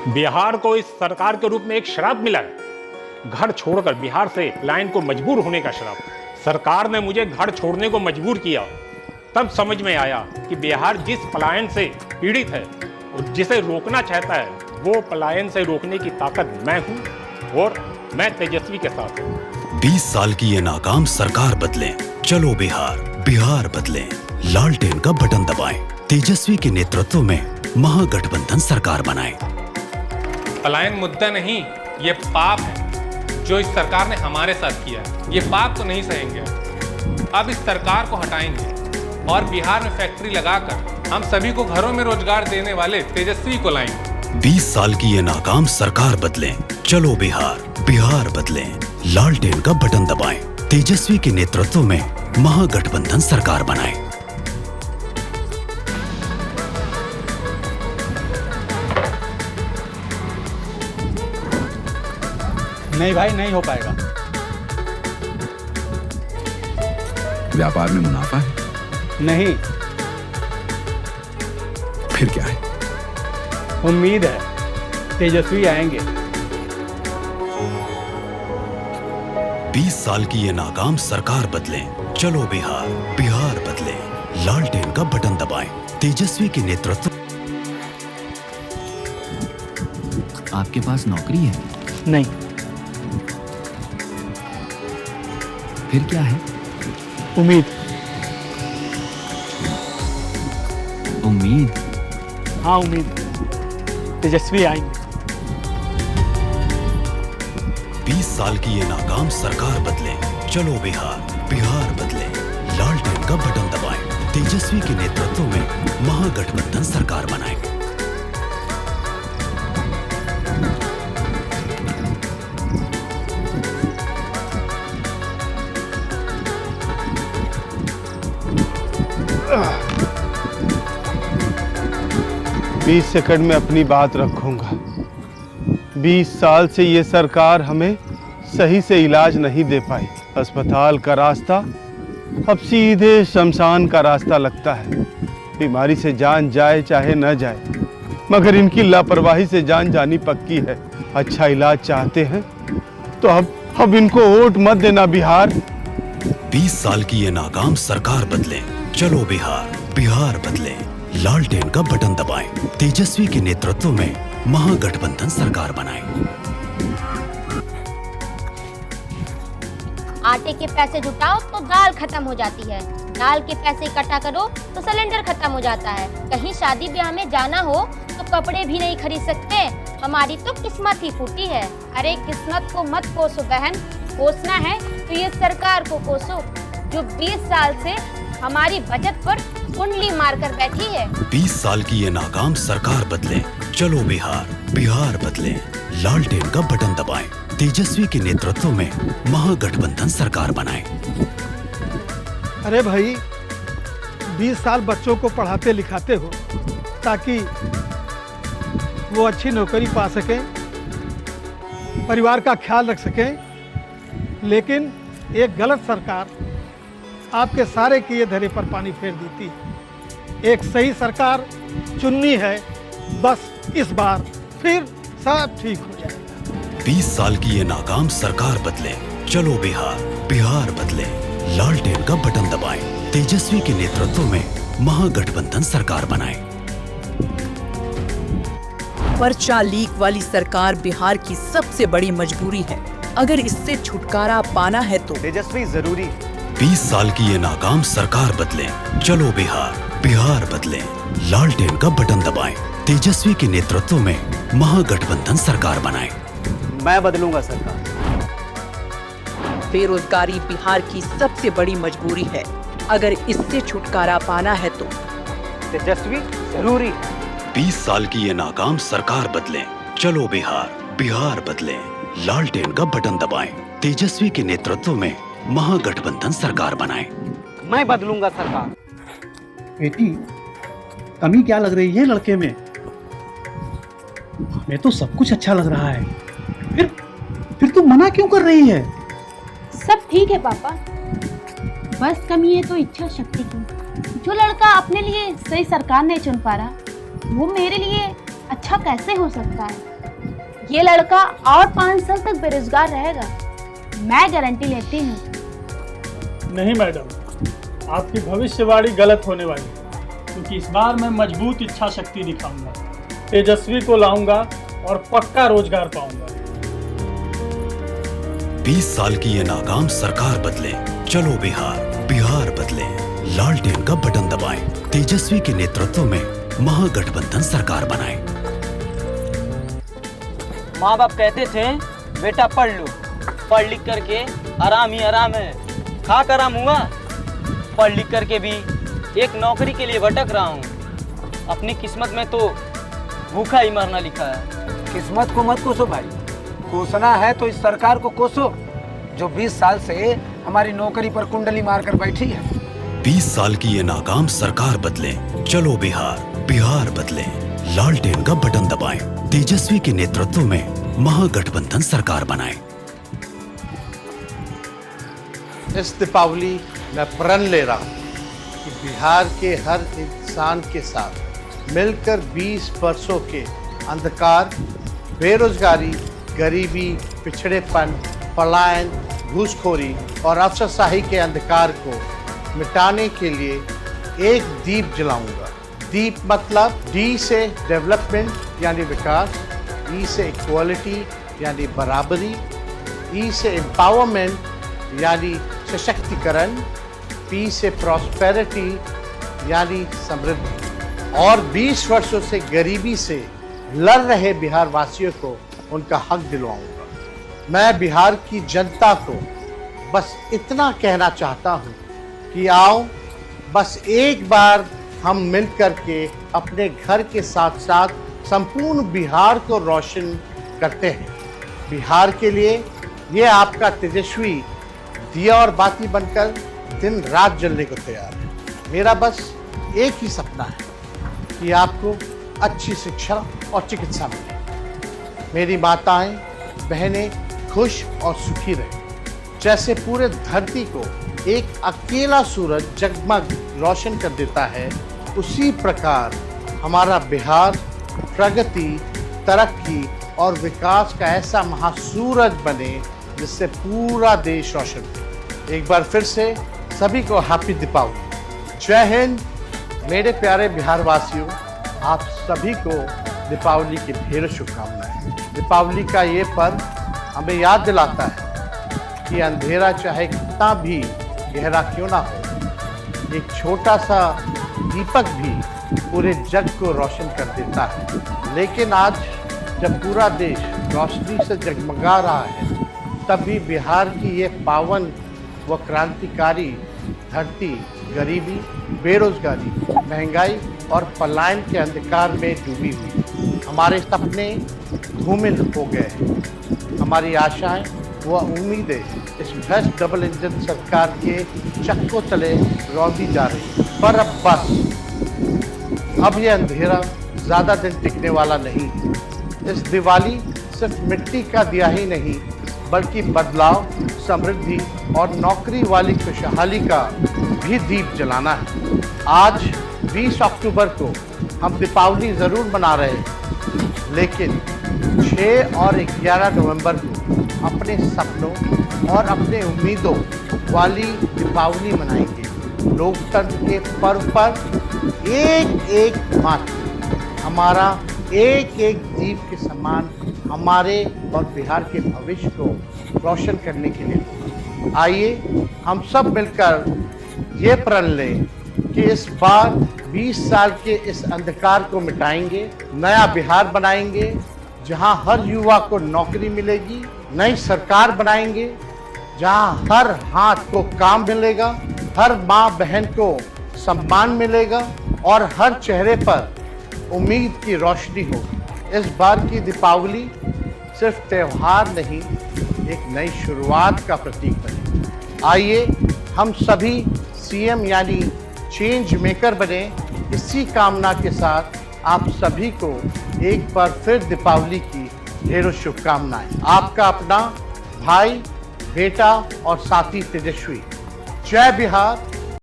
बिहार को इस सरकार के रूप में एक श्राप मिला है। घर छोड़कर बिहार से पलायन को मजबूर होने का श्राप। सरकार ने मुझे घर छोड़ने को मजबूर किया। तब समझ में आया कि बिहार जिस पलायन से पीड़ित है और जिसे रोकना चाहता है, वो पलायन से रोकने की ताकत मैं हूं और मैं तेजस्वी के साथ हूं। 20 साल की ये नाकाम सरकार बदले, चलो बिहार, बिहार बदले। लालटेन का बटन दबाएं, तेजस्वी के नेतृत्व में महागठबंधन सरकार बनाएं। पलायन मुद्दा नहीं, ये पाप है जो इस सरकार ने हमारे साथ किया है। ये पाप तो नहीं सहेंगे। अब इस सरकार को हटाएंगे और बिहार में फैक्ट्री लगाकर हम सभी को घरों में रोजगार देने वाले तेजस्वी को लाएंगे। 20 साल की ये नाकाम सरकार बदले, चलो बिहार, बिहार बदले। लालटेन का बटन दबाएं, तेजस्वी के नेतृत्व में महागठबंधन सरकार बनाएं। नहीं भाई, नहीं हो पाएगा। व्यापार में मुनाफा है? नहीं। फिर क्या है? उम्मीद है तेजस्वी आएंगे। 20 साल की ये नाकाम सरकार बदले, चलो बिहार, बिहार बदले। लालटेन का बटन दबाएं, तेजस्वी के नेतृत्व। आपके पास नौकरी है? नहीं। फिर क्या है? उम्मीद। उम्मीद? हाँ, उम्मीद तेजस्वी आएंगे। 20 साल की ये नाकाम सरकार बदले, चलो बिहार, बिहार बदले। लालटेन का बटन दबाएं, तेजस्वी के नेतृत्व में महागठबंधन सरकार बनाएं। बीस सेकंड में अपनी बात रखूंगा। 20 साल से ये सरकार हमें सही से इलाज नहीं दे पाई। अस्पताल का रास्ता अब सीधे शमशान का रास्ता लगता है। बीमारी से जान जाए चाहे न जाए, मगर इनकी लापरवाही से जान जानी पक्की है। अच्छा इलाज चाहते हैं तो अब इनको वोट मत देना बिहार। 20 साल की ये नाकाम सरकार बदले, चलो बिहार, बिहार बदले। लालटेन का बटन दबाएं, तेजस्वी के नेतृत्व में महागठबंधन सरकार बनाएं। आटे के पैसे जुटाओ तो दाल खत्म हो जाती है, दाल के पैसे इकट्ठा करो तो सिलेंडर खत्म हो जाता है। कहीं शादी ब्याह में जाना हो तो कपड़े भी नहीं खरीद सकते। हमारी तो किस्मत ही फूटी है। अरे किस्मत को मत कोसो बहन, कोसना है तो ये सरकार को कोसो जो 20 साल से हमारी बचत पर कुंडली मारकर बैठी है। 20 साल की ये नाकाम सरकार बदले, चलो बिहार, बिहार बदले। लालटेन का बटन दबाएं, तेजस्वी के नेतृत्व में महागठबंधन सरकार बनाएं। अरे भाई, 20 साल बच्चों को पढ़ाते लिखाते हो ताकि वो अच्छी नौकरी पा सकें, परिवार का ख्याल रख सकें, लेकिन एक गलत सरकार आपके सारे किए धरे पर पानी फेर देती है। एक सही सरकार चुननी है, बस इस बार, फिर सब ठीक हो जाएगा। 20 साल की ये नाकाम सरकार बदले, चलो बिहार, बिहार बदले। लालटेन का बटन दबाएं, तेजस्वी के नेतृत्व में महागठबंधन सरकार बनाएं। पर्चा लीक वाली सरकार बिहार की सबसे बड़ी मजबूरी है। अगर इससे छुटकारा पाना है तो तेजस्वी जरूरी। 20 साल की ये नाकाम सरकार बदले, चलो बिहार, बिहार बदले। लालटेन का बटन दबाएं, तेजस्वी के नेतृत्व में महागठबंधन सरकार बनाएं। मैं बदलूंगा सरकार। बेरोजगारी बिहार की सबसे बड़ी मजबूरी है। अगर इससे छुटकारा पाना है तो तेजस्वी जरूरी। 20 साल की ये नाकाम सरकार बदले, चलो बिहार, बिहार बदले। लालटेन का बटन दबाएं, तेजस्वी के नेतृत्व में महागठबंधन सरकार बनाएं। मैं बदलूंगा सरकार। बेटी, कमी क्या लग रही है लड़के में? हमें तो सब कुछ अच्छा लग रहा है, फिर तू मना क्यों कर रही है? सब ठीक है पापा, बस कमी है तो इच्छा शक्ति की। जो लड़का अपने लिए सही सरकार नहीं चुन पा रहा, वो मेरे लिए अच्छा कैसे हो सकता है? ये लड़का और 5 साल तक बेरोजगार रहेगा, मैं गारंटी लेती हूँ। नहीं मैडम, आपकी भविष्यवाणी गलत होने वाली है, क्योंकि इस बार मैं मजबूत इच्छा शक्ति दिखाऊंगा, तेजस्वी को लाऊंगा और पक्का रोजगार पाऊंगा। 20 साल की ये नाकाम सरकार बदले, चलो बिहार, बिहार बदले। लालटेन का बटन दबाएं, तेजस्वी के नेतृत्व में महागठबंधन सरकार बनाएं। माँ बाप कहते थे बेटा पढ़ लो, पढ़ लिख करके आराम ही आराम है, खाक आराम हुआ। पढ़ लिख करके भी एक नौकरी के लिए भटक रहा हूँ। अपनी किस्मत में तो भूखा ही मरना लिखा है। किस्मत को मत कोसो भाई, कोसना है तो इस सरकार को कोसो जो 20 साल से हमारी नौकरी पर कुंडली मारकर बैठी है। 20 साल की ये नाकाम सरकार बदले, चलो बिहार, बिहार बदले। लालटेन का बटन दबाएं, तेजस्वी के नेतृत्व में महागठबंधन सरकार बनाएं। इस दीपावली मैं प्रण ले रहा हूँ कि बिहार के हर इंसान के साथ मिलकर 20 वर्षों के अंधकार, बेरोजगारी, गरीबी, पिछड़ेपन, पलायन, घूसखोरी और अफसरशाही के अंधकार को मिटाने के लिए एक दीप जलाऊंगा। दीप मतलब डी से डेवलपमेंट यानी विकास, ई से इक्वालिटी यानी बराबरी, ई से एम्पावरमेंट यानी सशक्तिकरण, पी से प्रॉस्पेरिटी यानी समृद्धि, और 20 वर्षों से गरीबी से लड़ रहे बिहार वासियों को उनका हक दिलवाऊंगा। मैं बिहार की जनता को बस इतना कहना चाहता हूँ कि आओ बस एक बार हम मिल करके अपने घर के साथ साथ संपूर्ण बिहार को रोशन करते हैं। बिहार के लिए ये आपका तेजस्वी दिया और बाती बनकर दिन रात जलने को तैयार है। मेरा बस एक ही सपना है कि आपको अच्छी शिक्षा और चिकित्सा मिले, मेरी माताएं बहनें खुश और सुखी रहें। जैसे पूरे धरती को एक अकेला सूरज जगमग रोशन कर देता है, उसी प्रकार हमारा बिहार प्रगति, तरक्की और विकास का ऐसा महासूरज बने जिससे पूरा देश रोशन हो। एक बार फिर से सभी को हैप्पी दीपावली। जय हिंद मेरे प्यारे बिहार वासियों, आप सभी को दीपावली की ढेर शुभकामनाएं। दीपावली का ये पर्व हमें याद दिलाता है कि अंधेरा चाहे कितना भी गहरा क्यों ना हो, एक छोटा सा दीपक भी पूरे जग को रोशन कर देता है। लेकिन आज जब पूरा देश रोशनी से जगमगा रहा है, तभी बिहार की ये पावन व क्रांतिकारी धरती गरीबी, बेरोजगारी, महंगाई और पलायन के अंधकार में डूबी हुई। हमारे सपने धूमिल हो गए हैं, हमारी आशाएं व उम्मीदें इस भ्रष्ट डबल इंजन सरकार के चक्कों तले रौंदी जा रही। पर अब बस, अब ये अंधेरा ज़्यादा दिन टिकने वाला नहीं है। इस दिवाली सिर्फ मिट्टी का दिया ही नहीं, बल्कि बदलाव, समृद्धि और नौकरी वाली खुशहाली का भी दीप जलाना है। आज 20 अक्टूबर को हम दीपावली ज़रूर मना रहे हैं, लेकिन 6 और 11 नवंबर को अपने सपनों और अपने उम्मीदों वाली दीपावली मनाएंगे। लोकतंत्र के पर्व पर एक एक मात्र हमारा एक एक दीप के समान हमारे और बिहार के भविष्य को रोशन करने के लिए आइए हम सब मिलकर ये प्रण लें कि इस बार 20 साल के इस अंधकार को मिटाएंगे, नया बिहार बनाएंगे जहां हर युवा को नौकरी मिलेगी, नई सरकार बनाएंगे जहां हर हाथ को काम मिलेगा, हर माँ बहन को सम्मान मिलेगा और हर चेहरे पर उम्मीद की रोशनी होगी। इस बार की दीपावली सिर्फ त्योहार नहीं, एक नई शुरुआत का प्रतीक बने। आइए हम सभी सीएम यानी चेंज मेकर बने। इसी कामना के साथ आप सभी को एक बार फिर दीपावली की ढेरों शुभकामनाएं। आपका अपना भाई, बेटा और साथी तेजस्वी। जय बिहार,